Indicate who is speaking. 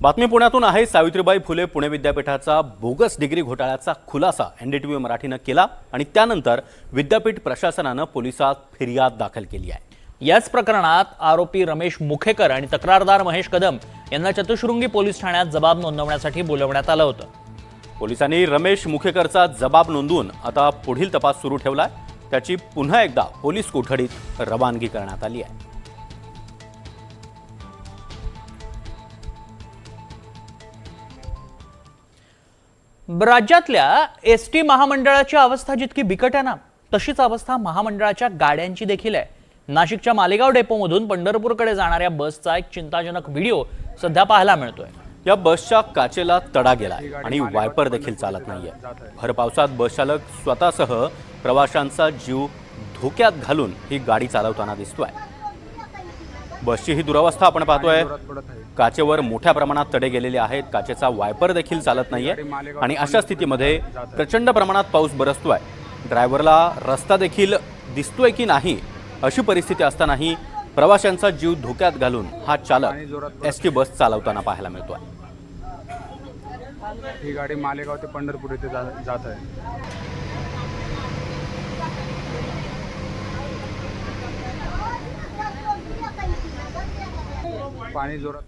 Speaker 1: बातमी पुण्यातून आहे। सावित्रीबाई फुले पुणे विद्यापीठाचा बोगस डिग्री घोटाळ्याचा खुलासा एनडीटीव्ही मराठीने केला आणि त्यानंतर विद्यापीठ प्रशासनाने पोलिसात फिर्याद दाखल केली आहे।
Speaker 2: याच प्रकरणात आरोपी रमेश मुखेकर आणि तक्रारदार महेश कदम यांना चतुशृंगी पोलीस ठाण्यात जबाब नोंदवण्यासाठी बोलवण्यात आलं होतं।
Speaker 1: पोलिसांनी रमेश मुखेकरचा जबाब नोंदवून आता पुढील तपास सुरू ठेवलाय। त्याची पुन्हा एकदा पोलीस कोठडीत रवानगी करण्यात आली आहे।
Speaker 2: राज्यातल्या एसटी महामंडळाची अवस्था जितकी बिकट आहे ना, तशीच अवस्था महामंडळाच्या गाड्यांची देखील आहे। नाशिकच्या मालेगाव डेपोमधून पंढरपूरकडे जाणाऱ्या बसचा एक चिंताजनक व्हिडिओ सध्या पाहायला मिळतोय।
Speaker 1: या बसच्या काचेला तडा गेलाय आणि वायपर देखील चालत नाहीये। भर पावसात बस चालक स्वतःसह प्रवाशांचा जीव धोक्यात घालून ही गाडी चालवताना दिसतोय। बसची ही दुरावस्था आपण पाहतोय। काचेवर मोठ्या प्रमाणात तडे गेलेले आहेत। काचेचा वायपर देखील चालत नाहीये आणि अशा स्थितीमध्ये प्रचंड प्रमाणात पाऊस बरसतोय। ड्रायव्हरला रस्ता देखील दिसतोय की नाही अशी परिस्थिती असतानाही प्रवाशांचा जीव धोक्यात घालून हा चालक एसटी बस चालवताना पाहायला मिळतोय।
Speaker 3: ही गाडी मालेगाव ते पंढरपूर येथे जात आहे। पाणी जोरात